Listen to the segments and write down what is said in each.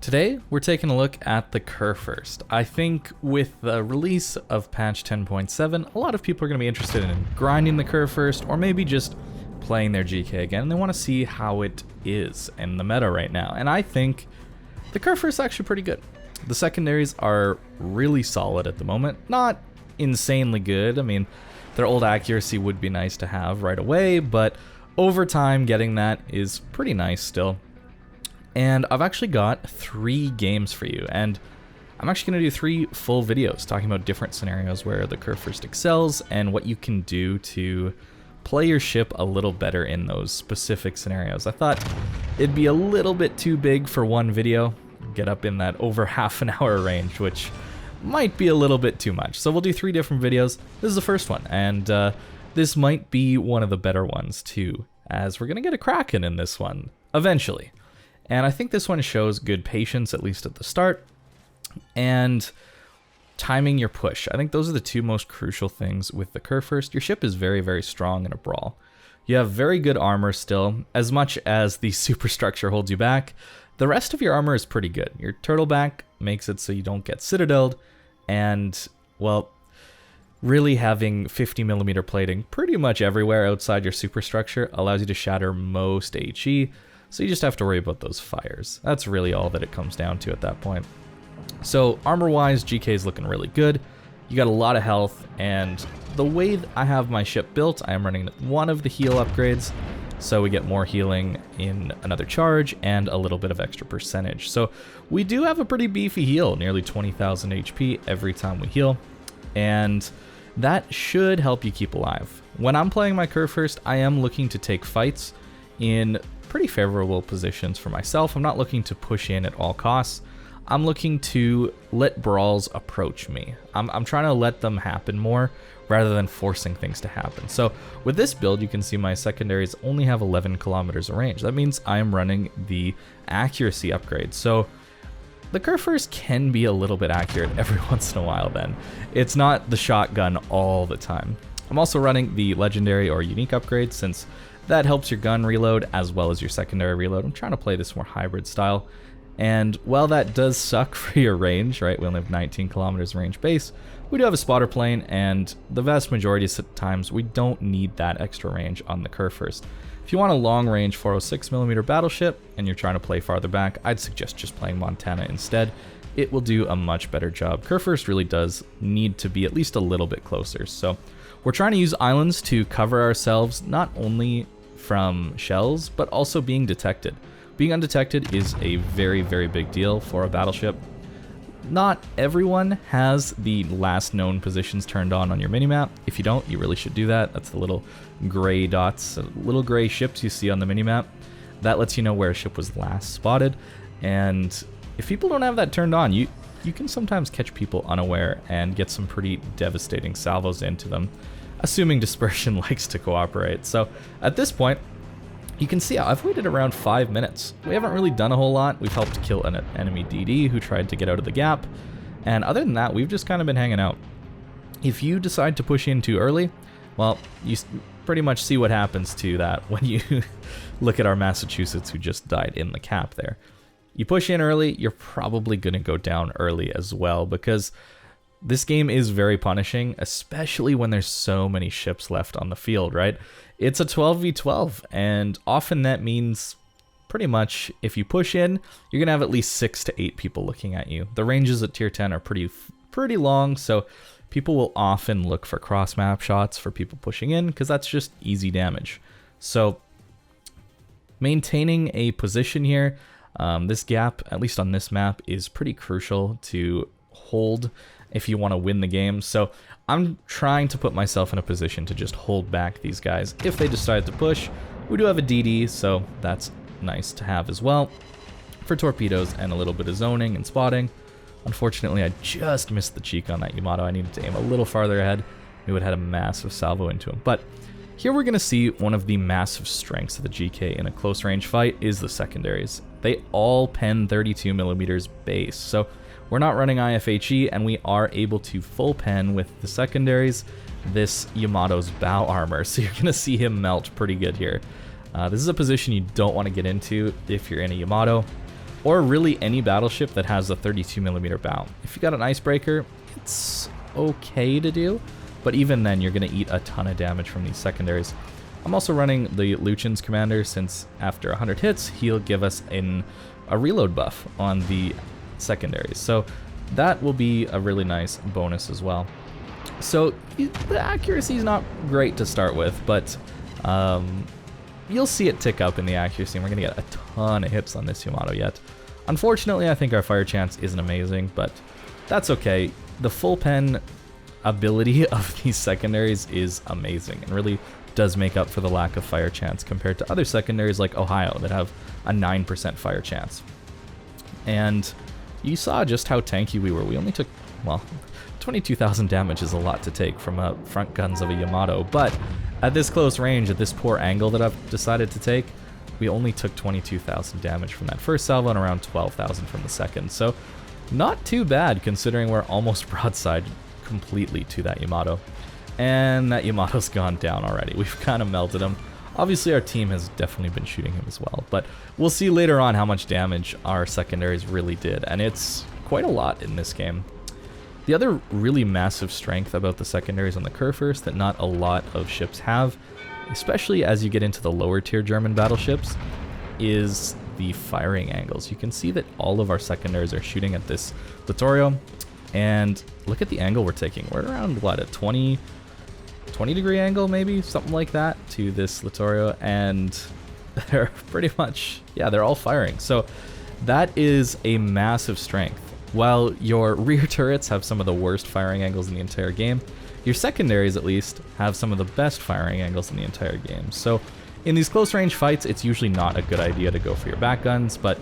Today, we're taking a look at the Kurfürst. I think with the release of patch 10.7, a lot of people are going to be interested in grinding the Kurfürst, or maybe just playing their GK again, and they want to see how it is in the meta right now. And I think the Kurfürst is actually pretty good. The secondaries are really solid at the moment, not insanely good. I mean, their old accuracy would be nice to have right away, but over time, getting that is pretty nice still. And I've actually got 3 games for you, and I'm actually going to do 3 full videos talking about different scenarios where the Kurfürst excels and what you can do to play your ship a little better in those specific scenarios. I thought it'd be a little bit too big for one video, get up in that over half an hour range, which might be a little bit too much. So we'll do 3 different videos. This is the first one, and this might be one of the better ones too, as we're going to get a Kraken in this one eventually. And I think this one shows good patience, at least at the start, and timing your push. I think those are the 2 most crucial things with the Kurfürst. Your ship is very, very strong in a brawl. You have very good armor still, as much as the superstructure holds you back. The rest of your armor is pretty good. Your turtleback makes it so you don't get citadeled, and, well, really having 50mm plating pretty much everywhere outside your superstructure allows you to shatter most HE. So you just have to worry about those fires. That's really all that it comes down to at that point. So armor-wise, GK is looking really good. You got a lot of health, and the way I have my ship built, I am running one of the heal upgrades, so we get more healing in another charge and a little bit of extra percentage. So we do have a pretty beefy heal, nearly 20,000 HP every time we heal, and that should help you keep alive. When I'm playing my Kurfürst, I am looking to take fights in pretty favorable positions for myself. I'm not looking to push in at all costs. I'm looking to let brawls approach me. I'm trying to let them happen more rather than forcing things to happen. So with this build, you can see my secondaries only have 11 kilometers of range. That means I am running the accuracy upgrade. So the Kurfürst can be a little bit accurate every once in a while then. It's not the shotgun all the time. I'm also running the legendary or unique upgrade, since that helps your gun reload as well as your secondary reload. I'm trying to play this more hybrid style. And while that does suck for your range, right, we only have 19 kilometers range base, we do have a spotter plane, and the vast majority of times we don't need that extra range on the Kurfürst. If you want a long range 406mm battleship and you're trying to play farther back, I'd suggest just playing Montana instead. It will do a much better job. Kurfürst really does need to be at least a little bit closer. So we're trying to use islands to cover ourselves, not only from shells, but also being detected. Being undetected is a very, very big deal for a battleship. Not everyone has the last known positions turned on your minimap. If you don't, you really should do that. That's the little gray dots, little gray ships you see on the minimap. That lets you know where a ship was last spotted. And if people don't have that turned on, you can sometimes catch people unaware and get some pretty devastating salvos into them, assuming dispersion likes to cooperate. So at this point, you can see I've waited around 5 minutes. We haven't really done a whole lot. We've helped kill an enemy DD who tried to get out of the gap. And other than that, we've just kind of been hanging out. If you decide to push in too early, well, you pretty much see what happens to that when you look at our Massachusetts who just died in the cap there. You push in early, you're probably going to go down early as well, because this game is very punishing, especially when there's so many ships left on the field, right? It's a 12v12, and often that means pretty much if you push in, you're going to have at least 6 to 8 people looking at you. The ranges at tier 10 are pretty long, so people will often look for cross-map shots for people pushing in, because that's just easy damage. So maintaining a position here, this gap, at least on this map, is pretty crucial to hold if you want to win the game. So I'm trying to put myself in a position to just hold back these guys if they decide to push. We do have a DD, so that's nice to have as well for torpedoes and a little bit of zoning and spotting. Unfortunately, I just missed the cheek on that Yamato. I needed to aim a little farther ahead. We would have had a massive salvo into him. But here we're going to see one of the massive strengths of the GK in a close range fight is the secondaries. They all pen 32mm base, so we're not running IFHE, and we are able to full pen with the secondaries this Yamato's bow armor, so you're going to see him melt pretty good here. This is a position you don't want to get into if you're in a Yamato. or really any battleship that has a 32mm bow. If you got an icebreaker, it's okay to do, but even then you're going to eat a ton of damage from these secondaries. I'm also running the Lucian's commander, since after 100 hits he'll give us a reload buff on the secondaries, so that will be a really nice bonus as well. So the accuracy is not great to start with, but you'll see it tick up in the accuracy, and we're going to get a ton of hits on this Yamato yet. Unfortunately, I think our fire chance isn't amazing, but that's okay. The full pen ability of these secondaries is amazing and really does make up for the lack of fire chance compared to other secondaries like Ohio that have a 9% fire chance. And you saw just how tanky we were. We only took, well, 22,000 damage is a lot to take from front guns of a Yamato, but at this close range, at this poor angle that I've decided to take, we only took 22,000 damage from that first salvo and around 12,000 from the second. So not too bad considering we're almost broadside completely to that Yamato. And that Yamato's gone down already. We've kind of melted him. Obviously our team has definitely been shooting him as well, but we'll see later on how much damage our secondaries really did, and it's quite a lot in this game. The other really massive strength about the secondaries on the Kurfürst that not a lot of ships have, especially as you get into the lower tier German battleships, is the firing angles. You can see that all of our secondaries are shooting at this Littorio, and look at the angle we're taking. We're around, what, a 20 degree angle maybe, something like that, to this Littorio, and they're pretty much, yeah, they're all firing. So that is a massive strength. While your rear turrets have some of the worst firing angles in the entire game, your secondaries at least have some of the best firing angles in the entire game. So in these close range fights, it's usually not a good idea to go for your back guns, but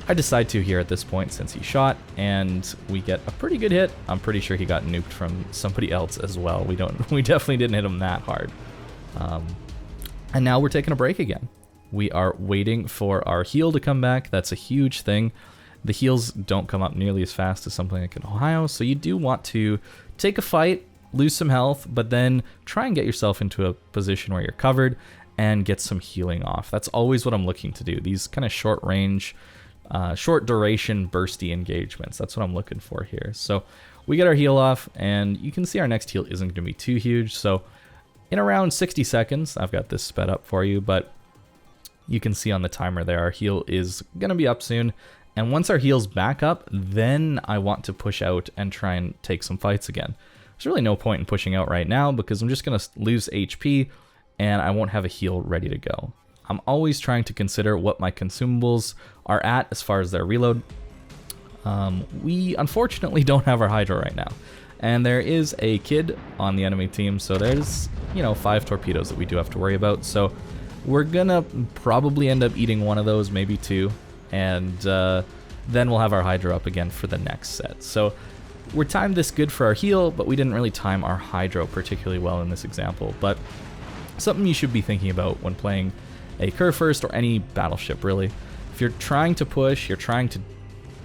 I decide to here at this point since he shot, and we get a pretty good hit. I'm pretty sure he got nuked from somebody else as well. We definitely didn't hit him that hard. And now we're taking a break again. We are waiting for our heal to come back. That's a huge thing. The heals don't come up nearly as fast as something like in Ohio, so you do want to take a fight, lose some health, but then try and get yourself into a position where you're covered and get some healing off. That's always what I'm looking to do. These kind of short range, short duration, bursty engagements. That's what I'm looking for here. So we get our heal off, and you can see our next heal isn't going to be too huge. So in around 60 seconds, I've got this sped up for you, but you can see on the timer there, our heal is going to be up soon. And once our heal's back up, then I want to push out and try and take some fights again. There's really no point in pushing out right now because I'm just going to lose HP and I won't have a heal ready to go. I'm always trying to consider what my consumables are at as far as their reload. We unfortunately don't have our Hydra right now. And there is a kid on the enemy team, so there's, 5 torpedoes that we do have to worry about. So we're going to probably end up eating one of those, maybe 2. And then we'll have our Hydra up again for the next set. So we're timed this good for our heal, but we didn't really time our Hydro particularly well in this example. But something you should be thinking about when playing a Kurfürst or any battleship, really. If you're trying to push, you're trying to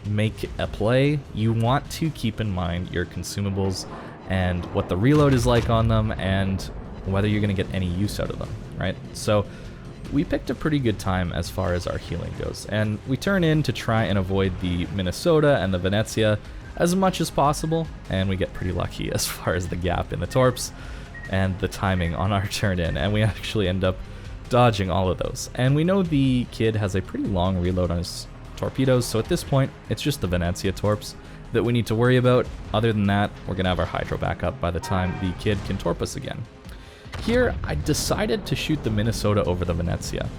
make a play, you want to keep in mind your consumables and what the reload is like on them and whether you're going to get any use out of them, right? So we picked a pretty good time as far as our healing goes, and we turn in to try and avoid the Minnesota and the Venezia as much as possible, and we get pretty lucky as far as the gap in the torps and the timing on our turn in, and we actually end up dodging all of those. And we know the kid has a pretty long reload on his torpedoes, so at this point it's just the Venezia torps that we need to worry about. Other than that, we're gonna have our Hydro back up by the time the kid can torp us again. Here, I decided to shoot the Minnesota over the Venezia,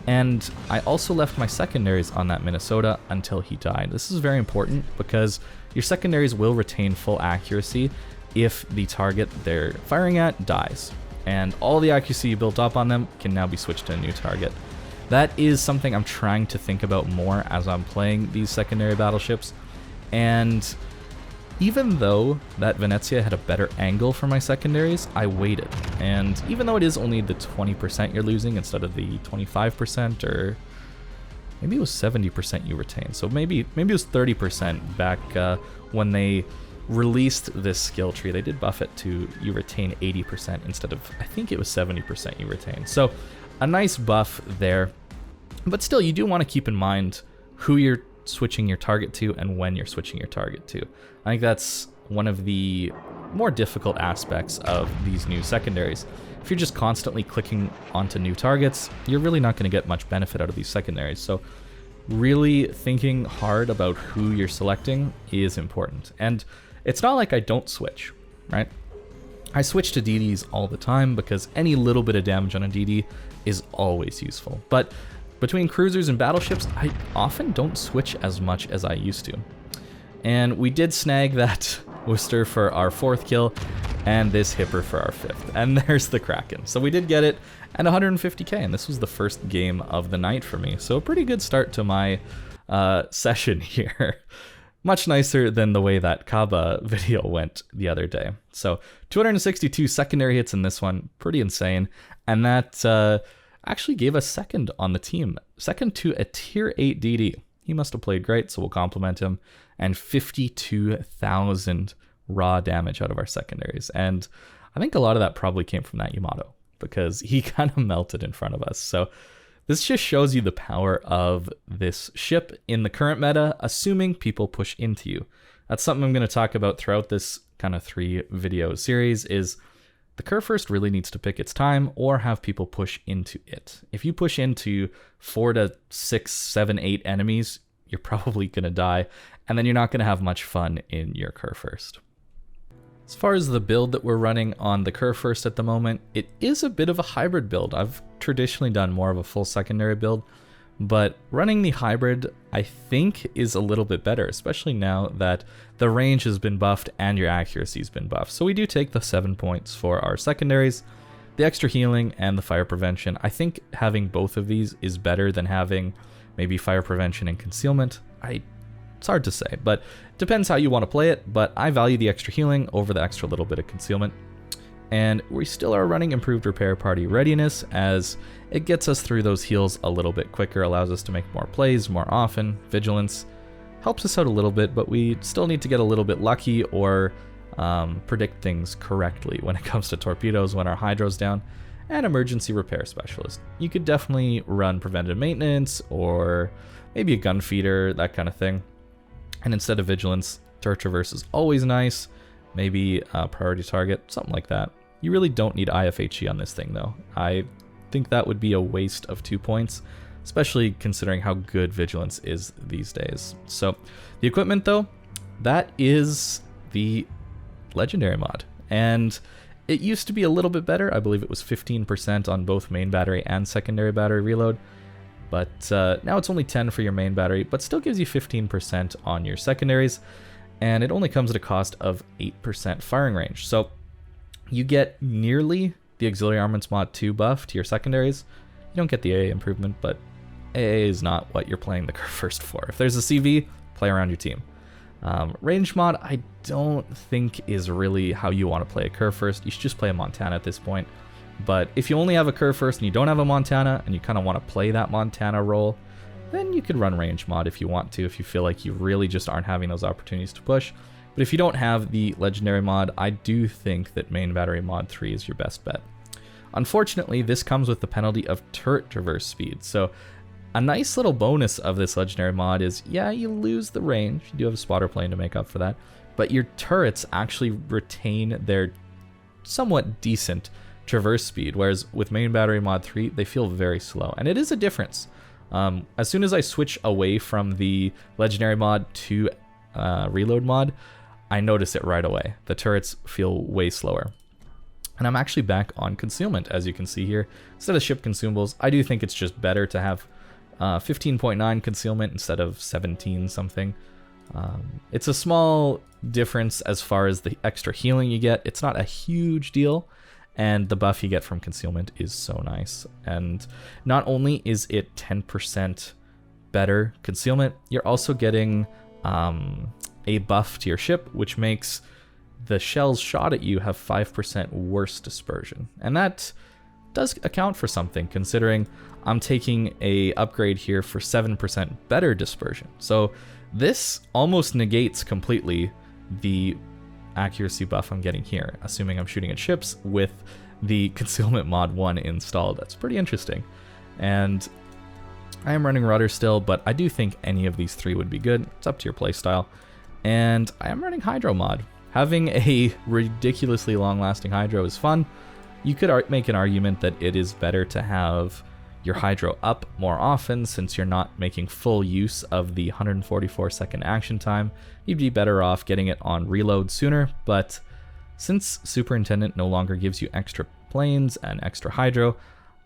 and I also left my secondaries on that Minnesota until he died. This is very important because your secondaries will retain full accuracy if the target they're firing at dies, and all the accuracy you built up on them can now be switched to a new target. That is something I'm trying to think about more as I'm playing these secondary battleships, and even though that Venezia had a better angle for my secondaries, I waited. And even though it is only the 20% you're losing instead of the 25%, or maybe it was 70% you retain. So maybe it was 30% back when they released this skill tree. They did buff it to you retain 80% instead of, I think it was 70% you retain. So a nice buff there. But still, you do want to keep in mind who you're switching your target to and when you're switching your target to. I think that's one of the more difficult aspects of these new secondaries. If you're just constantly clicking onto new targets, you're really not going to get much benefit out of these secondaries. So really thinking hard about who you're selecting is important. And it's not like I don't switch, right? I switch to DDs all the time because any little bit of damage on a DD is always useful. But between cruisers and battleships, I often don't switch as much as I used to. And we did snag that Worcester for our 4th kill, and this Hipper for our 5th. And there's the Kraken. So we did get it at 150k, and this was the first game of the night for me. So a pretty good start to my session here. Much nicer than the way that Kaba video went the other day. So 262 secondary hits in this one, pretty insane. And that actually gave us second on the team. Second to a tier 8 DD. He must have played great, so we'll compliment him. And 52,000 raw damage out of our secondaries. And I think a lot of that probably came from that Yamato, because he kind of melted in front of us. So this just shows you the power of this ship in the current meta, assuming people push into you. That's something I'm going to talk about throughout this kind of 3 video series, is the Kurfürst really needs to pick its time or have people push into it. If you push into 4 to 6, 7, 8 enemies, you're probably going to die, and then you're not going to have much fun in your Kurfürst. As far as the build that we're running on the Kurfürst at the moment, it is a bit of a hybrid build. I've traditionally done more of a full secondary build, but running the hybrid, I think, is a little bit better, especially now that the range has been buffed and your accuracy has been buffed. So we do take the 7 points for our secondaries, the extra healing, and the fire prevention. I think having both of these is better than having maybe fire prevention and concealment. It's hard to say, but depends how you want to play it, but I value the extra healing over the extra little bit of concealment. And we still are running improved repair party readiness, as it gets us through those heals a little bit quicker, allows us to make more plays more often. Vigilance helps us out a little bit, but we still need to get a little bit lucky or predict things correctly when it comes to torpedoes when our hydro's down. And emergency repair specialist. You could definitely run preventative maintenance or maybe a gun feeder, that kind of thing. And instead of vigilance, turret traverse is always nice. Maybe a priority target, something like that. You really don't need IFHE on this thing though. I think that would be a waste of 2 points, especially considering how good vigilance is these days. So the equipment though, that is the legendary mod. And it used to be a little bit better. I believe it was 15% on both main battery and secondary battery reload. But now it's only 10 for your main battery, but still gives you 15% on your secondaries. And it only comes at a cost of 8% firing range. So you get nearly the Auxiliary Armaments Mod 2 buff to your secondaries. You don't get the AA improvement, but AA is not what you're playing the Kurfürst for. If there's a CV, play around your team. Range mod, I don't think is really how you want to play a Kurfürst. You should just play a Montana at this point. But if you only have a Kurfürst and you don't have a Montana and you kind of want to play that Montana role, then you could run range mod if you want to, if you feel like you really just aren't having those opportunities to push. But if you don't have the legendary mod, I do think that main battery mod 3 is your best bet. Unfortunately, this comes with the penalty of turret traverse speed. So a nice little bonus of this legendary mod is, yeah, you lose the range. You do have a spotter plane to make up for that. But your turrets actually retain their somewhat decent traverse speed, whereas with main battery mod 3, they feel very slow. And it is a difference. As soon as I switch away from the legendary mod to reload mod, I notice it right away. The turrets feel way slower. And I'm actually back on concealment, as you can see here. Instead of ship consumables, I do think it's just better to have 15.9 concealment instead of 17 something. It's a small difference as far as the extra healing you get. It's not a huge deal, and the buff you get from concealment is so nice. And not only is it 10% better concealment, you're also getting a buff to your ship, which makes the shells shot at you have 5% worse dispersion. And that does account for something, considering I'm taking a upgrade here for 7% better dispersion. So this almost negates completely the accuracy buff I'm getting here, assuming I'm shooting at ships with the concealment mod 1 installed. That's pretty interesting. And I am running rudder still, but I do think any of these 3 would be good. It's up to your playstyle. And I am running hydro mod. Having a ridiculously long-lasting hydro is fun. You could make an argument that it is better to have your hydro up more often since you're not making full use of the 144-second action time. You'd be better off getting it on reload sooner, but since Superintendent no longer gives you extra planes and extra hydro,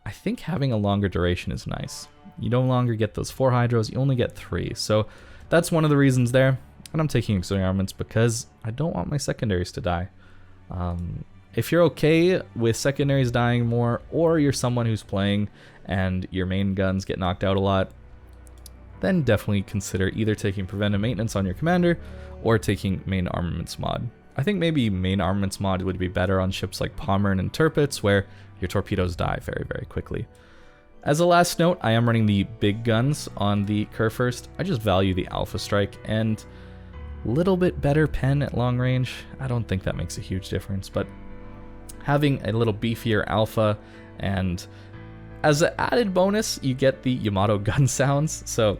I think having a longer duration is nice. You no longer get those 4 hydros, you only get 3. So that's one of the reasons there. And I'm taking auxiliary armaments because I don't want my secondaries to die. If you're okay with secondaries dying more, or you're someone who's playing and your main guns get knocked out a lot, then definitely consider either taking preventive maintenance on your commander or taking main armaments mod. I think maybe main armaments mod would be better on ships like Pommern and Tirpitz, where your torpedoes die very, very quickly. As a last note, I am running the big guns on the Kurfürst. I just value the Alpha Strike and a little bit better pen at long range. I don't think that makes a huge difference, but having a little beefier Alpha, and as an added bonus, you get the Yamato gun sounds, so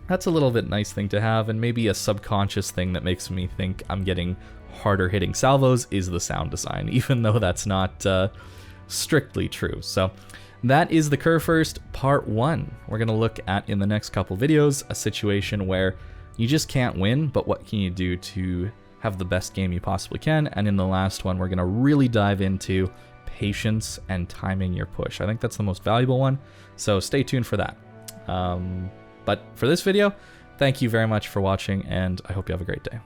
that's a little bit nice thing to have, and maybe a subconscious thing that makes me think I'm getting harder hitting salvos is the sound design, even though that's not strictly true. So that is the Kurfürst part 1. We're going to look at, in the next couple videos, a situation where you just can't win, but what can you do to have the best game you possibly can? And in the last one, we're going to really dive into patience and timing your push. I think that's the most valuable one, so stay tuned for that. But for this video, thank you very much for watching, and I hope you have a great day.